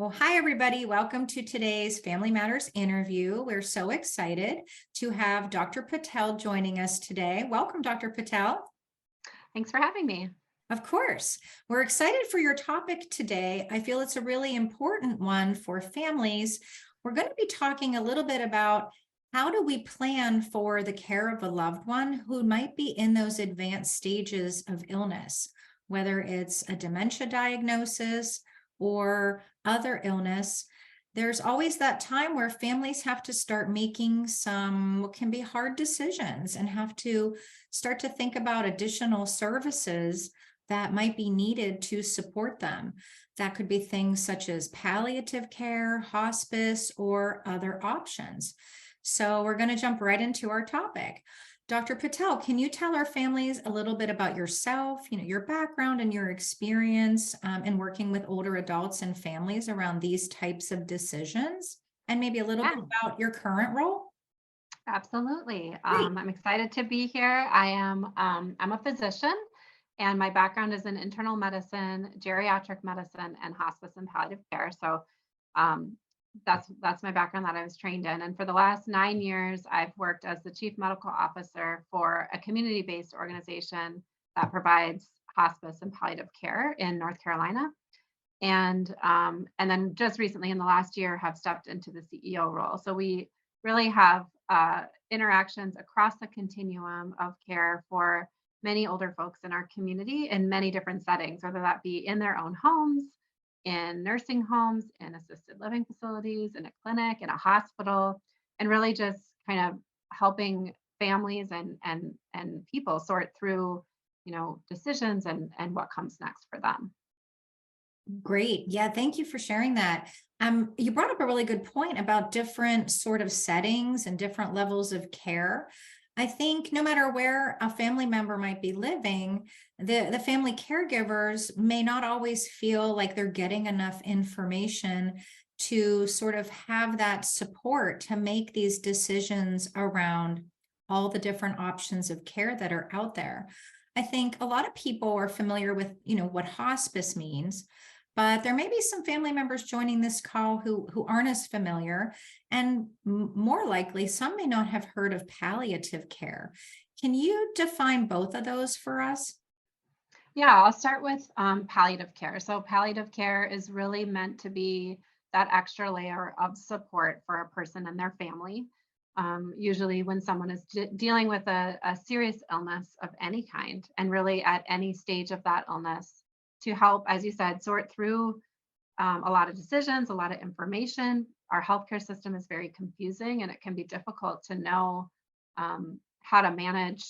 Well, hi, everybody. Welcome to today's Family Matters interview. We're so excited to have Dr. Patel joining us today. Welcome, Dr. Patel. Thanks for having me. Of course. We're excited for your topic today. I feel it's a really important one for families. We're going to be talking a little bit about how do we plan for the care of a loved one who might be in those advanced stages of illness, whether it's a dementia diagnosis or other illness. There's always that time where families have to start making some what can be hard decisions and have to start to think about additional services that might be needed to support them. That could be things such as palliative care, hospice, or other options. So we're going to jump right into our topic. Dr. Patel, can you tell our families a little bit about yourself, your background and your experience in working with older adults and families around these types of decisions, and maybe a little bit Yeah, about your current role? absolutely. Great. I'm excited to be here. I'm a physician, and my background is in internal medicine, geriatric medicine, and hospice and palliative care. So um, that's my background that I was trained in. And for the last 9 years, I've worked as the chief medical officer for a community-based organization that provides hospice and palliative care in North Carolina. And then just recently in the last year have stepped into the CEO role. So we really have interactions across the continuum of care for many older folks in our community in many different settings, whether that be in their own homes, in nursing homes, in assisted living facilities, in a clinic, in a hospital, and really just kind of helping families and people sort through, decisions and what comes next for them. Great. Yeah, thank you for sharing that. You brought up a really good point about different sort of settings and different levels of care. I think no matter where a family member might be living, the family caregivers may not always feel like they're getting enough information to sort of have that support to make these decisions around all the different options of care that are out there. I think a lot of people are familiar with, what hospice means, but there may be some family members joining this call who aren't as familiar, and more likely, some may not have heard of palliative care. Can you define both of those for us? Yeah, I'll start with palliative care. So, palliative care is really meant to be that extra layer of support for a person and their family. Usually, when someone is dealing with a serious illness of any kind, and really at any stage of that illness, to help, as you said, sort through a lot of decisions, a lot of information. Our healthcare system is very confusing, and it can be difficult to know how to manage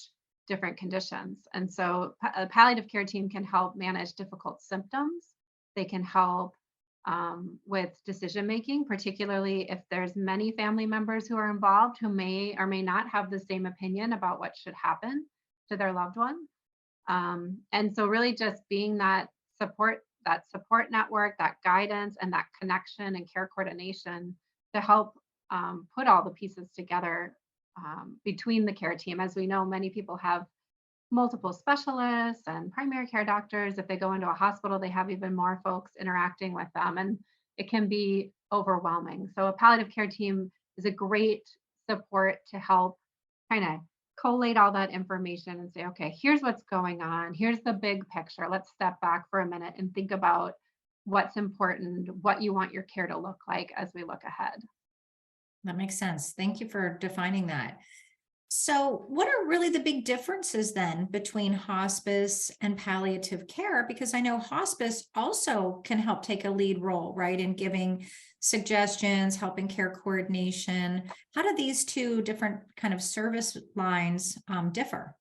different conditions. And so, a palliative care team can help manage difficult symptoms. They can help with decision making, particularly if there's many family members who are involved who may or may not have the same opinion about what should happen to their loved one. And so really just being that support network, that guidance and that connection and care coordination to help put all the pieces together between the care team. As we know, many people have multiple specialists and primary care doctors. If they go into a hospital, they have even more folks interacting with them, and it can be overwhelming. So a palliative care team is a great support to help kind of collate all that information and say, okay, here's what's going on. Here's the big picture. Let's step back for a minute and think about what's important, what you want your care to look like as we look ahead. That makes sense. Thank you for defining that. So, what are really the big differences then between hospice and palliative care? Because I know hospice also can help take a lead role, right, in giving suggestions, helping care coordination. How do these two different kind of service lines differ?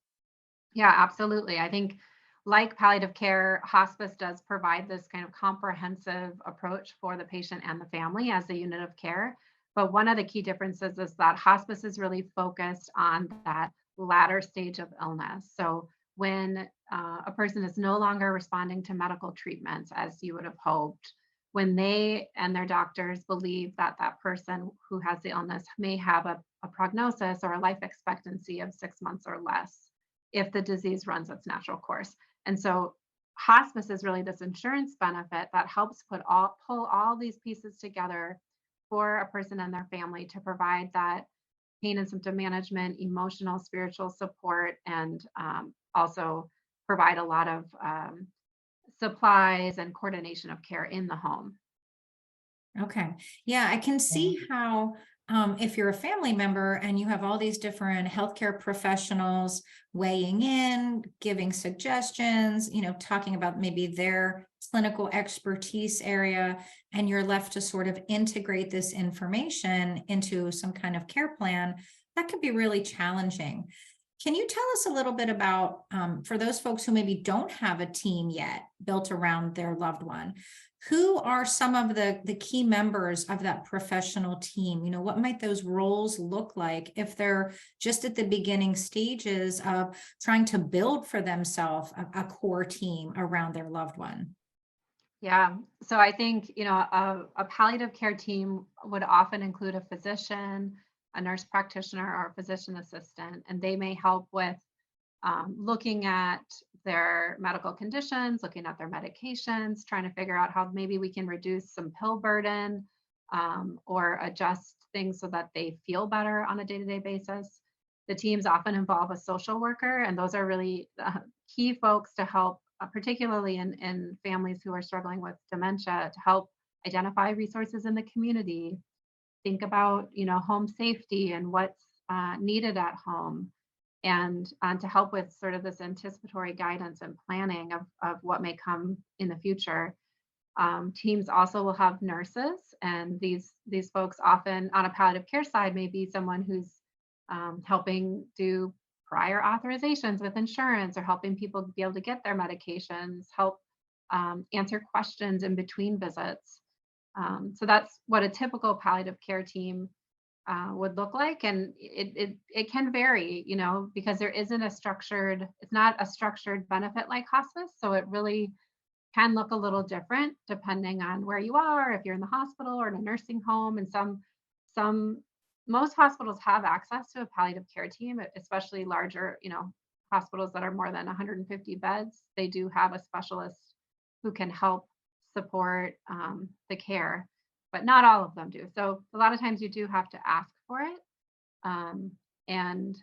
Yeah, absolutely. I think like palliative care, hospice does provide this kind of comprehensive approach for the patient and the family as a unit of care. But one of the key differences is that hospice is really focused on that latter stage of illness. So when a person is no longer responding to medical treatments as you would have hoped, when they and their doctors believe that that person who has the illness may have a prognosis or a life expectancy of 6 months or less if the disease runs its natural course. And so hospice is really this insurance benefit that helps pull all these pieces together for a person and their family to provide that pain and symptom management, emotional, spiritual support, and also provide a lot of supplies and coordination of care in the home. Okay. Yeah, I can see how if you're a family member and you have all these different healthcare professionals weighing in, giving suggestions, talking about maybe their clinical expertise area, and you're left to sort of integrate this information into some kind of care plan, that could be really challenging. Can you tell us a little bit about, for those folks who maybe don't have a team yet built around their loved one, who are some of the key members of that professional team? What might those roles look like if they're just at the beginning stages of trying to build for themselves a core team around their loved one? Yeah. So I think, a palliative care team would often include a physician, a nurse practitioner, or a physician assistant, and they may help with looking at their medical conditions, looking at their medications, trying to figure out how maybe we can reduce some pill burden or adjust things so that they feel better on a day-to-day basis. The teams often involve a social worker, and those are really key folks to help, particularly in families who are struggling with dementia, to help identify resources in the community, think about home safety and what's needed at home, and to help with sort of this anticipatory guidance and planning of what may come in the future. Teams also will have nurses, and these folks often on a palliative care side may be someone who's helping do prior authorizations with insurance or helping people be able to get their medications, help answer questions in between visits. So that's what a typical palliative care team would look like, and it can vary, because there isn't it's not a structured benefit like hospice, so it really can look a little different depending on where you are, if you're in the hospital or in a nursing home. And some most hospitals have access to a palliative care team, especially larger, hospitals that are more than 150 beds. They do have a specialist who can help support the care, but not all of them do. So a lot of times you do have to ask for it, um, and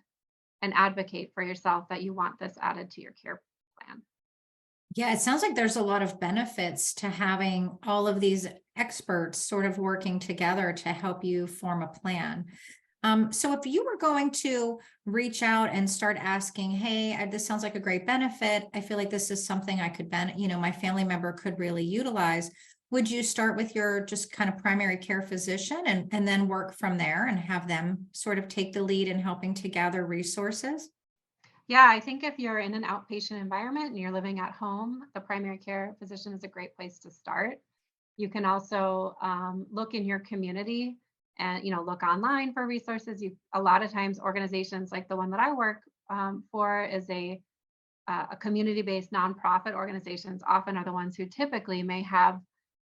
advocate for yourself that you want this added to your care plan. Yeah, it sounds like there's a lot of benefits to having all of these experts sort of working together to help you form a plan. So if you were going to reach out and start asking, hey, this sounds like a great benefit. I feel like this is something I could my family member could really utilize. Would you start with your just kind of primary care physician and then work from there and have them sort of take the lead in helping to gather resources? Yeah, I think if you're in an outpatient environment and you're living at home, the primary care physician is a great place to start. You can also look in your community and look online for resources. A lot of times organizations like the one that I work for is a community-based nonprofit organizations often are the ones who typically may have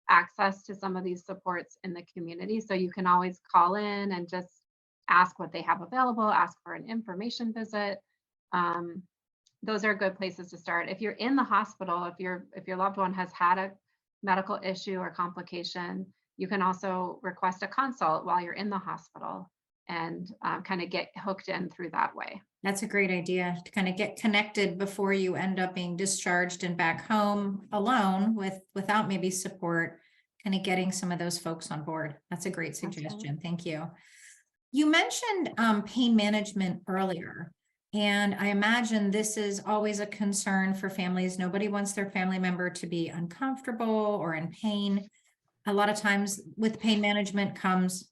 access to some of these supports in the community. So you can always call in and just ask what they have available, ask for an information visit. Um, those are good places to start. If you're in the hospital, if your loved one has had a medical issue or complication, you can also request a consult while you're in the hospital and kind of get hooked in through that way. That's a great idea to kind of get connected before you end up being discharged and back home alone without maybe support, kind of getting some of those folks on board. That's a great That's right. suggestion. Thank you. You mentioned pain management earlier, and I imagine this is always a concern for families. Nobody wants their family member to be uncomfortable or in pain. A lot of times with pain management comes,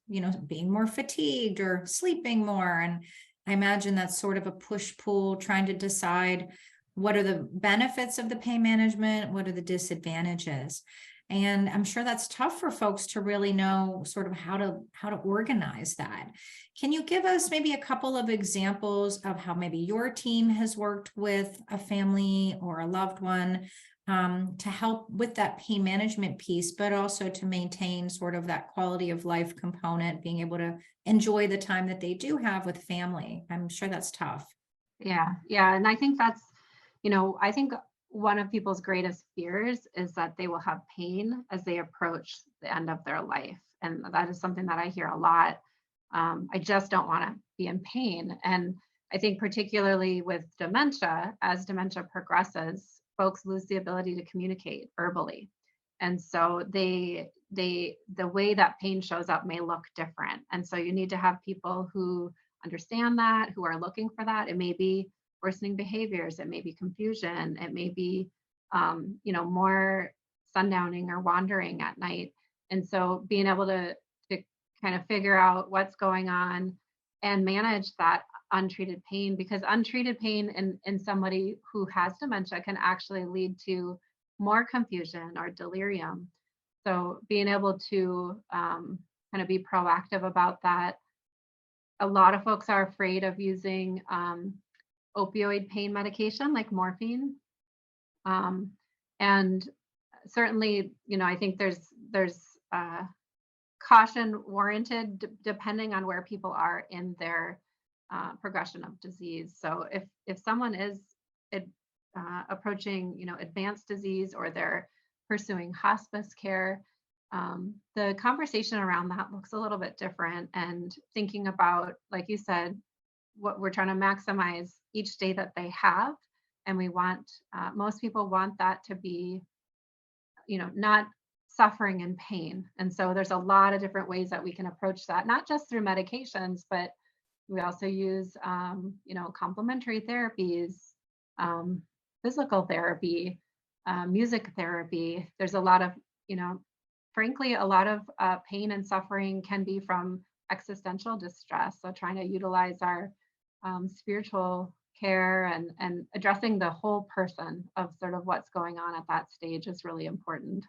being more fatigued or sleeping more. And I imagine that's sort of a push-pull, trying to decide what are the benefits of the pain management, what are the disadvantages. And I'm sure that's tough for folks to really know sort of how to organize that. Can you give us maybe a couple of examples of how maybe your team has worked with a family or a loved one to help with that pain management piece, but also to maintain sort of that quality of life component, being able to enjoy the time that they do have with family? I'm sure that's tough. Yeah, yeah. And I think I think one of people's greatest fears is that they will have pain as they approach the end of their life. And that is something that I hear a lot. I just don't want to be in pain. And I think particularly with dementia, as dementia progresses, folks lose the ability to communicate verbally. And so the way that pain shows up may look different. And so you need to have people who understand that, who are looking for that. It may be worsening behaviors, it may be confusion, it may be more sundowning or wandering at night. And so being able to kind of figure out what's going on and manage that untreated pain, because untreated pain in somebody who has dementia can actually lead to more confusion or delirium. So being able to kind of be proactive about that. A lot of folks are afraid of using opioid pain medication like morphine. Um, and certainly, I think there's caution warranted depending on where people are in their progression of disease. So if someone is approaching, advanced disease, or they're pursuing hospice care, the conversation around that looks a little bit different. And thinking about, like you said, what we're trying to maximize each day that they have. And we want, most people want that to be, not suffering and pain. And so there's a lot of different ways that we can approach that, not just through medications, but we also use, complementary therapies, um, physical therapy, music therapy. There's a lot of, frankly, a lot of pain and suffering can be from existential distress. So trying to utilize our spiritual care and addressing the whole person of sort of what's going on at that stage is really important.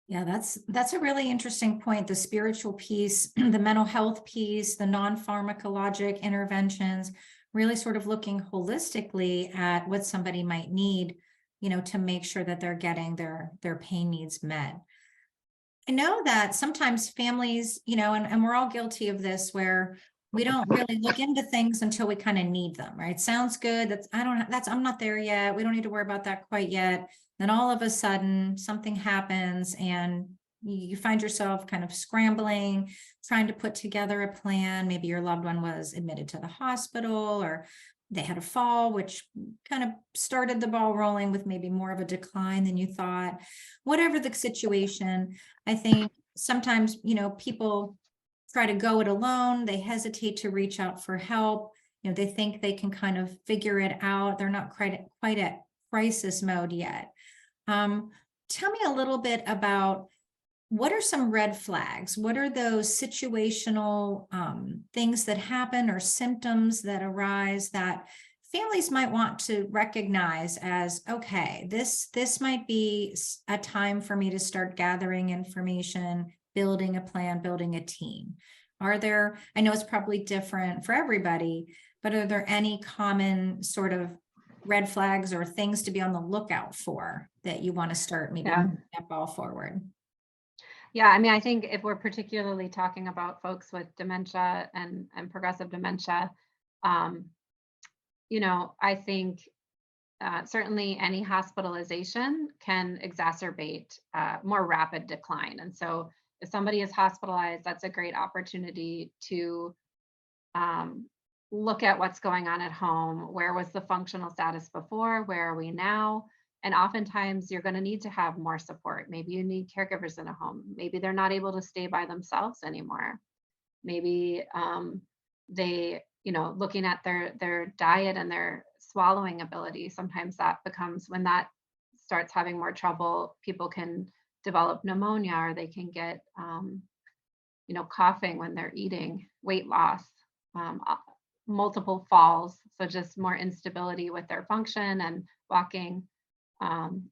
Yeah, that's a really interesting point. The spiritual piece, the mental health piece, the non-pharmacologic interventions, really sort of looking holistically at what somebody might need, to make sure that they're getting their pain needs met. I know that sometimes families, and we're all guilty of this, where we don't really look into things until we kind of need them, right? Sounds good. I'm not there yet. We don't need to worry about that quite yet. Then all of a sudden something happens and you find yourself kind of scrambling, trying to put together a plan. Maybe your loved one was admitted to the hospital, or they had a fall, which kind of started the ball rolling with maybe more of a decline than you thought. Whatever the situation, I think sometimes, people try to go it alone. They hesitate to reach out for help. They think they can kind of figure it out. They're not quite at crisis mode yet. Tell me a little bit about, what are some red flags? What are those situational things that happen or symptoms that arise that families might want to recognize as, okay, this might be a time for me to start gathering information, building a plan, building a team? I know it's probably different for everybody, but are there any common sort of red flags or things to be on the lookout for that you want to start maybe Yeah. moving that ball forward? Yeah, I mean, I think if we're particularly talking about folks with dementia and progressive dementia, um, I think certainly any hospitalization can exacerbate more rapid decline. And so if somebody is hospitalized, that's a great opportunity to um, look at what's going on at home. Where was the functional status before? Where are we now? And oftentimes you're going to need to have more support. Maybe you need caregivers in a home. Maybe they're not able to stay by themselves anymore. Maybe they, looking at their diet and their swallowing ability, sometimes that becomes, when that starts having more trouble, people can develop pneumonia, or they can get coughing when they're eating, weight loss, multiple falls. So just more instability with their function and walking,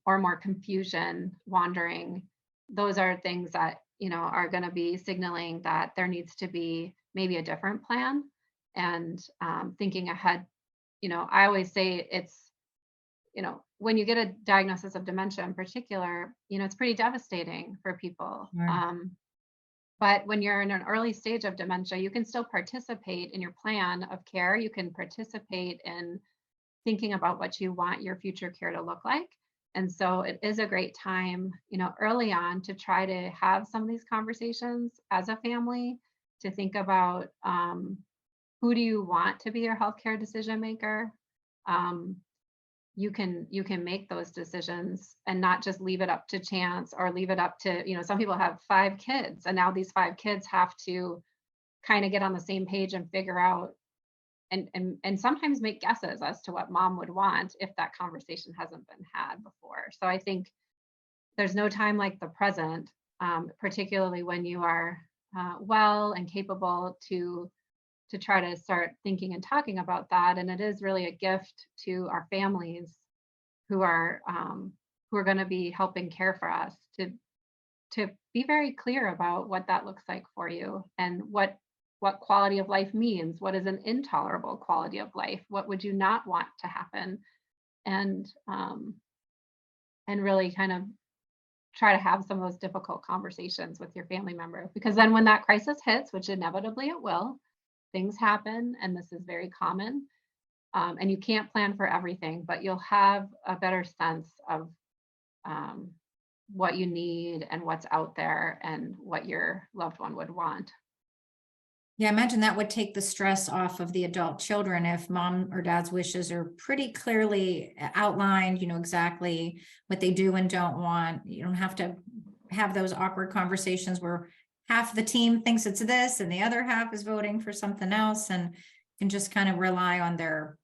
or more confusion, wandering. Those are things that, are going to be signaling that there needs to be maybe a different plan. And thinking ahead, I always say it's, when you get a diagnosis of dementia in particular, it's pretty devastating for people. Right. But when you're in an early stage of dementia, you can still participate in your plan of care. You can participate in thinking about what you want your future care to look like. And so it is a great time, early on to try to have some of these conversations as a family, to think about who do you want to be your healthcare decision maker. Um, you can make those decisions and not just leave it up to chance, or leave it up to, some people have 5 kids, and now these 5 kids have to kind of get on the same page and figure out, and sometimes make guesses as to what mom would want if that conversation hasn't been had before. So I think there's no time like the present, particularly when you are well and capable to try to start thinking and talking about that. And it is really a gift to our families who are going to be helping care for us, to be very clear about what that looks like for you, and what quality of life means. What is an intolerable quality of life? What would you not want to happen? And really kind of try to have some of those difficult conversations with your family member, because then when that crisis hits, which inevitably it will, things happen, and this is very common. And you can't plan for everything, but you'll have a better sense of um, what you need and what's out there and what your loved one would want. Yeah, I imagine that would take the stress off of the adult children if mom or dad's wishes are pretty clearly outlined, exactly what they do and don't want. You don't have to have those awkward conversations where half the team thinks it's this and the other half is voting for something else, and can just kind of rely on their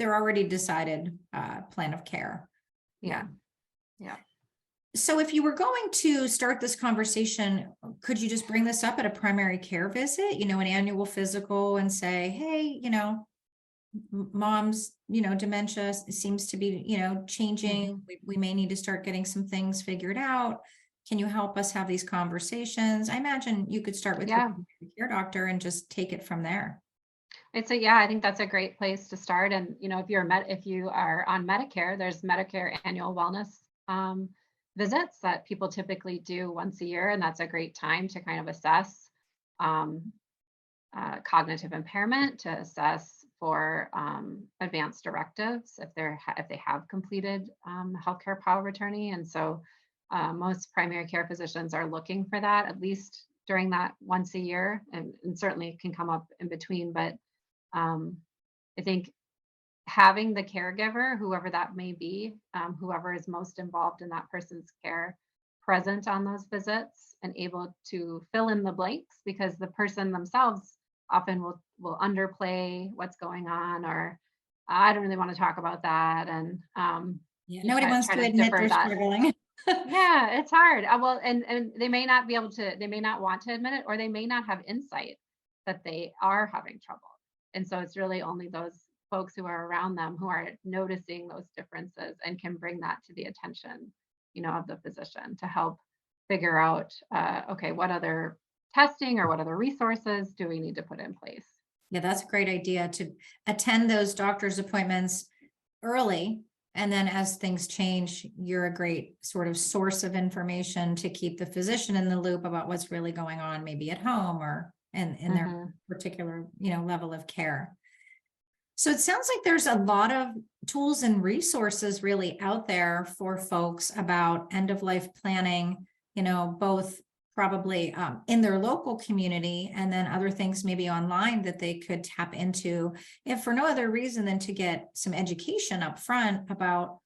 already decided plan of care. Yeah. Yeah. So if you were going to start this conversation, could you just bring this up at a primary care visit, an annual physical, and say, hey, mom's, dementia seems to be, changing. Mhm. We may need to start getting some things figured out. Can you help us have these conversations? I imagine you could start with your Yeah. primary care doctor and just take it from there. Yeah, I think that's a great place to start. And if you are on Medicare, there's Medicare annual wellness visits that people typically do once a year, and that's a great time to kind of assess um, cognitive impairment, to assess for advanced directives if they have completed healthcare power of attorney. And so most primary care physicians are looking for that at least during that once a year, and certainly it can come up in between. But um, I think having the caregiver, whoever that may be, whoever is most involved in that person's care, present on those visits and able to fill in the blanks, because the person themselves often will underplay what's going on, or I don't really want to talk about that, and Yeah, you nobody wants try to to admit defer they're that. struggling. Yeah, it's hard. Well, and they may not be able to, they may not want to admit it, or they may not have insight that they are having trouble. And so it's really only those folks who are around them who are noticing those differences and can bring that to the attention, of the physician, to help figure out, okay, what other testing or what other resources do we need to put in place? Yeah, that's a great idea to attend those doctor's appointments early. And then as things change, you're a great sort of source of information to keep the physician in the loop about what's really going on, maybe at home or in their Hmm. particular, level of care. So it sounds like there's a lot of tools and resources really out there for folks about end of life planning, both probably in their local community, and then other things maybe online that they could tap into, if for no other reason than to get some education up front about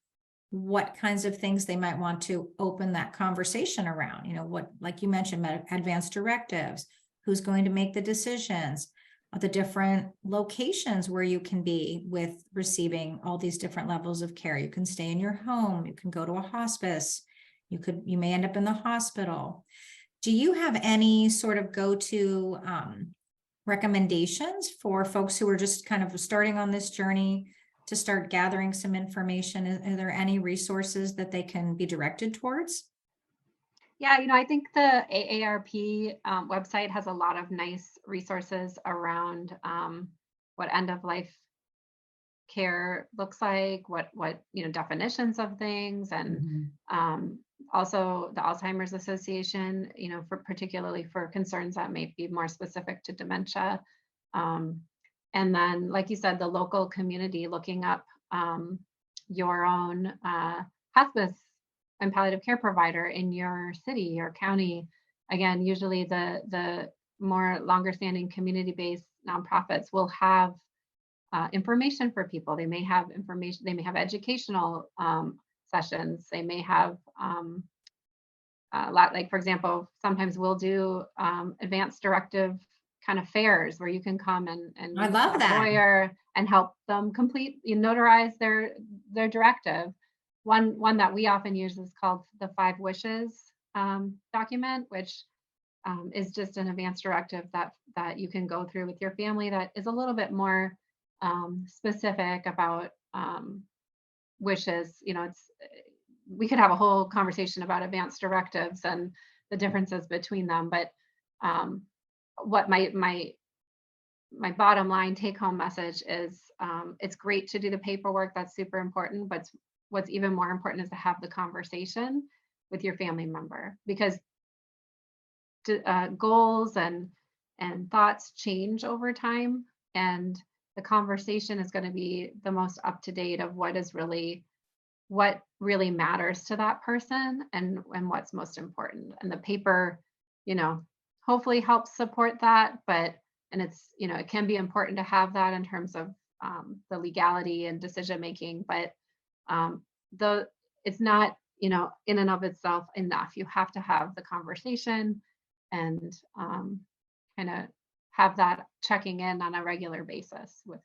what kinds of things they might want to open that conversation around. What, like you mentioned, advanced directives, who's going to make the decisions, the different locations where you can be with receiving all these different levels of care. You can stay in your home, you can go to a hospice, you may end up in the hospital. Do you have any sort of go-to recommendations for folks who are just kind of starting on this journey to start gathering some information? Are there any resources that they can be directed towards? Yeah, I think the AARP website has a lot of nice resources around what end of life care looks like, what definitions of things, and Mhm. um, also the Alzheimer's Association, for particularly for concerns that may be more specific to dementia. Um, and then, like you said, the local community, looking up your own hospice and palliative care provider in your city or county. Again, usually the more longer standing community-based nonprofits will have information for people. They may have information, they may have educational sessions, they may have a lot, like for example, sometimes we'll do advanced directive kind of fairs where you can come and I meet love a that. lawyer and help them notarize their directive. One that we often use is called the Five Wishes document, which is just an advanced directive that you can go through with your family that is a little bit more specific about wishes. It's we could have a whole conversation about advanced directives and the differences between them, but what my bottom line take home message is, it's great to do the paperwork, that's super important, but what's even more important is to have the conversation with your family member, because goals and thoughts change over time, and the conversation is going to be the most up to date of what really matters to that person and what's most important. And the paper, hopefully helps support that, but and it can be important to have that in terms of the legality and decision making, but the it's not, in and of itself enough. You have to have the conversation and kind of have that checking in on a regular basis with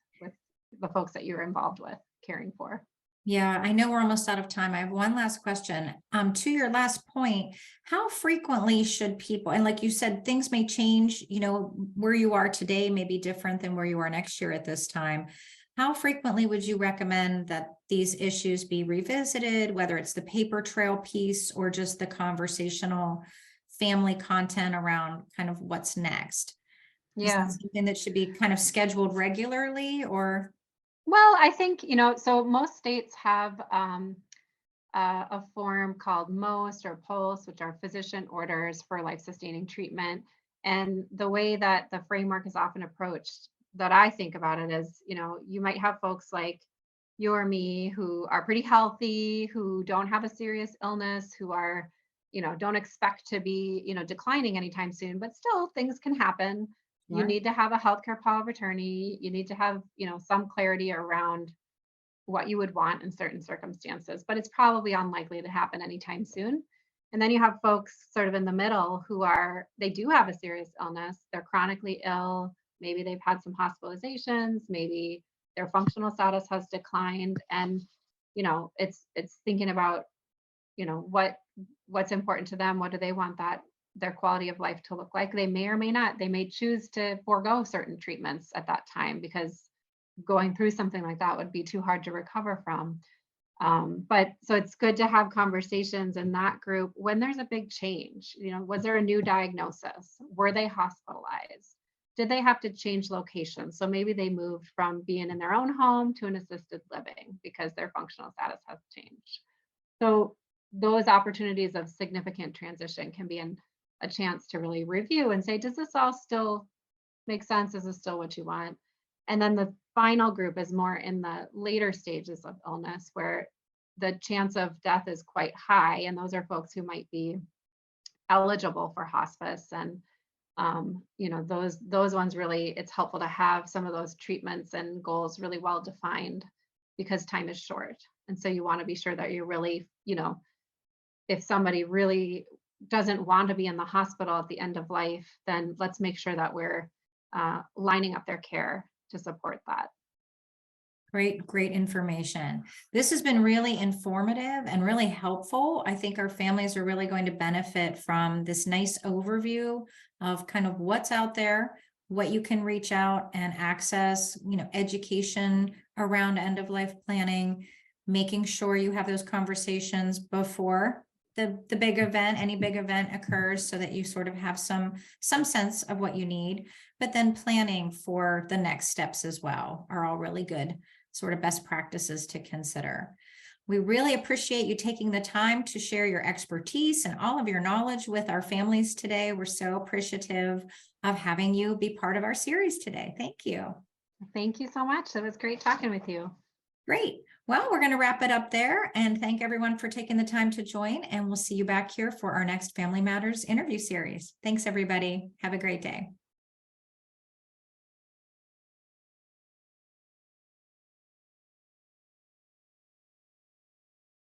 the folks that you're involved with caring for. Yeah, I know we're almost out of time. I have one last question. To your last point, how frequently should people, and like you said, things may change, where you are today may be different than where you are next year at this time. How frequently would you recommend that these issues be revisited, whether it's the paper trail piece or just the conversational family content around kind of what's next? Is Yeah. that something that should be kind of scheduled regularly or? Well, I think, so most states have a form called MOST or PULSE, which are physician orders for life-sustaining treatment. And the way that the framework is often approached, that I think about it is, you might have folks like you or me who are pretty healthy, who don't have a serious illness, who are, don't expect to be, declining anytime soon, but still things can happen. You Sure. need to have a healthcare power of attorney. You need to have, some clarity around what you would want in certain circumstances, but it's probably unlikely to happen anytime soon. And then you have folks sort of in the middle they do have a serious illness, they're chronically ill, maybe they've had some hospitalizations, maybe their functional status has declined, and it's thinking about, what's important to them, what do they want their quality of life to look like. They may or may not, they may choose to forego certain treatments at that time because going through something like that would be too hard to recover from. But so it's good to have conversations in that group when there's a big change. Was there a new diagnosis? Were they hospitalized? Did they have to change locations? So maybe they moved from being in their own home to an assisted living because their functional status has changed. So those opportunities of significant transition can be a chance to really review and say, does this all still make sense? Is this still what you want? And then the final group is more in the later stages of illness where the chance of death is quite high. And those are folks who might be eligible for hospice. And, those ones really, it's helpful to have some of those treatments and goals really well defined because time is short. And so you want to be sure that you're really, if somebody really doesn't want to be in the hospital at the end of life, then let's make sure that we're lining up their care to support that. Great information. This has been really informative and really helpful. I think our families are really going to benefit from this nice overview of kind of what's out there, what you can reach out and access, education around end of life planning, making sure you have those conversations before the big event, any big event occurs, so that you sort of have some sense of what you need, but then planning for the next steps as well are all really good sort of best practices to consider. We really appreciate you taking the time to share your expertise and all of your knowledge with our families today. We're so appreciative of having you be part of our series today. Thank you. Thank you so much. It was great talking with you. Great. Well, we're going to wrap it up there and thank everyone for taking the time to join. And we'll see you back here for our next Family Matters interview series. Thanks, everybody. Have a great day.